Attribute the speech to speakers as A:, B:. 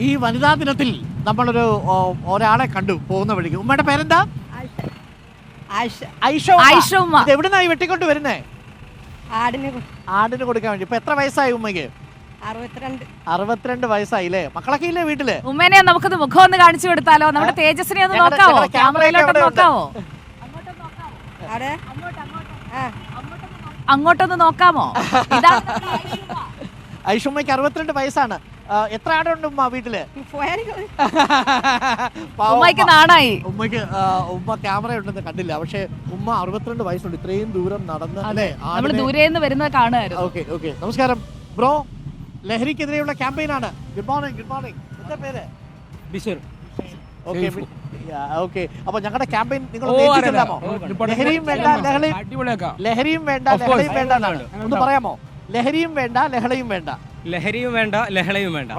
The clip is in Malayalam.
A: ഈ വനിതാ ദിനത്തിൽ നമ്മളൊരു ഒരാളെ കണ്ടു പോകുന്ന വഴിക്ക്. ഉമ്മയുടെ പേരെന്താ? ഐഷ. ഇത് എവിടുന്നായി വെട്ടിക്കൊണ്ട് വരുന്നേ? ആടിന് കൊടുക്കാൻ വേണ്ടി. ഇപ്പൊ എത്ര വയസ്സായി ഉമ്മയ്ക്ക്? 62 വയസ്സായില്ലേ? മക്കളൊക്കെ ഇല്ലേ വീട്ടില്?
B: ഉമ്മേനെ നമുക്കൊന്ന് മുഖം ഒന്ന് കാണിച്ചു കൊടുത്താലോ? നമ്മുടെ തേജസ്സിനെ ഒന്ന് നോക്കാവോ? ക്യാമറയിലോട്ട് നോക്കാവോ? അങ്ങോട്ടൊന്ന് നോക്കാമോ?
A: ഐഷുമ്മയ്ക്ക് 62 വയസ്സാണ്. എത്ര ആടുണ്ട് ഉമ്മ വീട്ടില്?
B: ഉമ്മയ്ക്ക് നാണായി.
A: ഉമ്മ ക്യാമറ ഉണ്ടെന്ന് കണ്ടില്ല. പക്ഷെ ഉമ്മ 62 വയസ്സുണ്ട്. ഇത്രയും ദൂരം നടന്ന് അല്ലേ?
B: നമ്മൾ ദൂരെന്ന് വരുന്നത് കാണുമായിരുന്നു.
A: ഓക്കെ. നമസ്കാരം ബ്രോ. ലഹരിക്കെതിരെയുള്ള ക്യാമ്പയിനാണ്. Good morning. എന്താ പേര്?
C: ബിഷർ.
A: ഓക്കെ. അപ്പൊ ഞങ്ങളുടെ ക്യാമ്പയിൻ നിങ്ങൾ ലഹരിയും വേണ്ട ലഹളയും വേണ്ട എന്നാണ്. ഒന്ന് പറയാമോ? ലഹരിയും വേണ്ട ലഹളയും വേണ്ട.
C: ലഹരിയും വേണ്ട ലഹളയും വേണ്ട.